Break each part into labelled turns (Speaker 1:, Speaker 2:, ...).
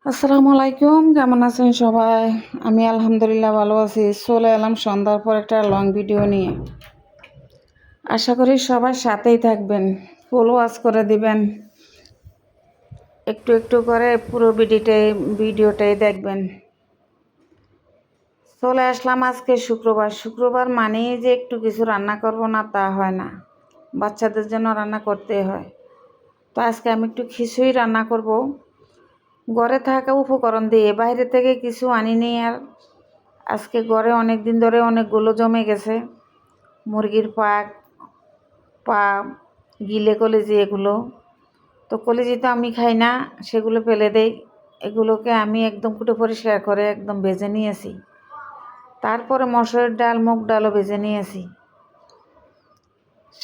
Speaker 1: আসসালামু আলাইকুম, কেমন আছেন সবাই? আমি আলহামদুলিল্লাহ ভালো আছি। চলে এলাম সন্ধ্যার পর একটা লং ভিডিও নিয়ে। আশা করি সবার সাথেই থাকবেন, ফুল ওয়াচ করে দিবেন, একটু একটু করে পুরো ভিডিওটাই দেখবেন। চলে আসলাম আজকে শুক্রবার মানেই যে একটু কিছু রান্না করব না তা হয় না, বাচ্চাদের জন্য রান্না করতে হয়। তো আজকে আমি একটু খিচুড়ি রান্না করব ঘরে থাকা উপকরণ দিয়ে, বাইরে থেকে কিছু আনিনি। আর আজকে ঘরে অনেক দিন ধরে অনেকগুলো জমে গেছে, মুরগির পা গিলে কলিজি, এগুলো তো কলিজি তো আমি খাই না, সেগুলো ফেলে দেই। এগুলোকে আমি একদম কুটে পরিষ্কার করে একদম ভেজে নিয়েছি। তারপরে মসুরের ডাল, মুগ ডালও ভেজে নিয়েছি।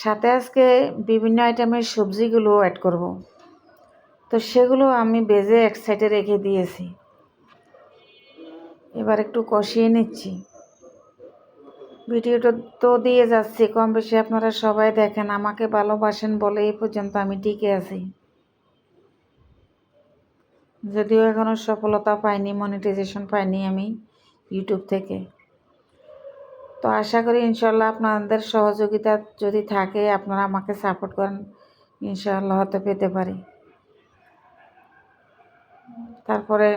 Speaker 1: সাথে আজকে বিভিন্ন আইটেমের সবজিগুলো অ্যাড করব, তো সেগুলো আমি ভেজে এক সাইডে রেখে দিয়েছি। এবার একটু কষিয়ে নিচ্ছি। ভিডিওটা তো দিয়ে যাচ্ছি, কম বেশি আপনারা সবাই দেখেন, আমাকে ভালোবাসেন বলে এই পর্যন্ত আমি টিকে আছি। যদিও এখনও সফলতা পাইনি, মনিটাইজেশন পাইনি আমি ইউটিউব থেকে। তো আশা করি ইনশাল্লাহ আপনাদের সহযোগিতা যদি থাকে, আপনারা আমাকে সাপোর্ট করেন, ইনশাআল্লাহ হয়তো পেতে পারি। তারপরে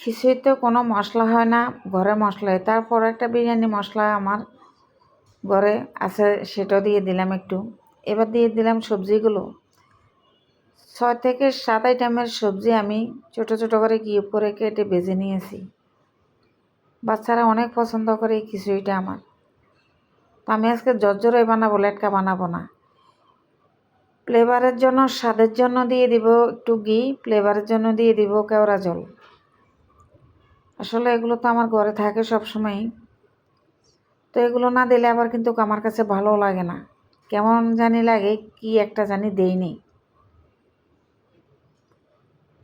Speaker 1: খিচুড়িতে কোনো মশলা হয় না, ঘরে মশলায়। তারপর একটা বিরিয়ানি মশলা আমার ঘরে আছে, সেটাও দিয়ে দিলাম একটু। এবার দিয়ে দিলাম সবজিগুলো। 6 থেকে 7 আইটেমের সবজি আমি ছোট ছোট করে কিউব করে কেটে ভেজে নিয়েছি। বাচ্চারা অনেক পছন্দ করে এই খিচুড়িটা আমার। তো আমি আজকে জর্জরাই বানাবো, লেটকা বানাবো না। ফ্লেভারের জন্য, স্বাদের জন্য দিয়ে দিব একটু ঘি, ফ্লেভারের জন্য দিয়ে দিব কেওড়া জল। আসলে এগুলো তো আমার ঘরে থাকে সবসময়ই, তো এগুলো না দিলে আবার কিন্তু আমার কাছে ভালো লাগে না, কেমন জানি লাগে, কি একটা জানি দেইনি।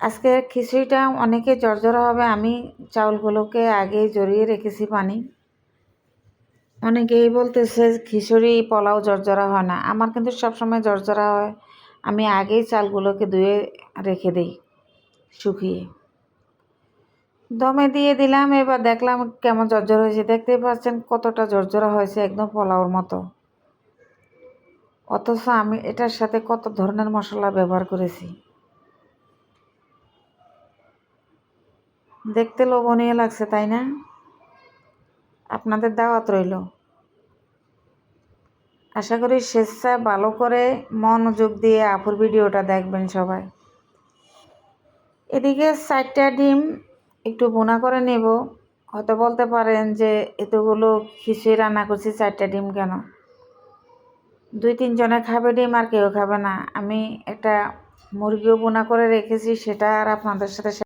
Speaker 1: আজকে খিচুড়িটা অনেকে জর্জরা হবে, আমি চাউলগুলোকে আগেই জড়িয়ে রেখেছি পানি। অনেকেই বলতেছে খিচুড়ি পোলাও জর্জরা হয় না, আমার কিন্তু সবসময় জর্জরা হয়। আমি আগেই চালগুলোকে ধুয়ে রেখে দিই শুকিয়ে। দমে দিয়ে দিলাম, এবার দেখলাম কেমন জর্জরা হয়েছে। দেখতেই পাচ্ছেন কতটা জর্জরা হয়েছে, একদম পোলাওর মতো। অথচ আমি এটার সাথে কত ধরনের মশলা ব্যবহার করেছি। দেখতে লোভনীয় লাগছে, তাই না? আপনাদের দাওয়াত রইল। আশা করি স্বেচ্ছায় ভালো করে মনোযোগ দিয়ে আপুর ভিডিওটা দেখবেন সবাই। এদিকে 4টা ডিম একটু ভুনা করে নেব। হয়তো বলতে পারেন যে এতগুলো খিচুড়ি রান্না করছি, 4টা ডিম কেন? 2-3 জনে খাবে ডিম, আর কেউ খাবে না। আমি একটা মুরগিও ভুনা করে রেখেছি, সেটা আর আপনাদের সাথে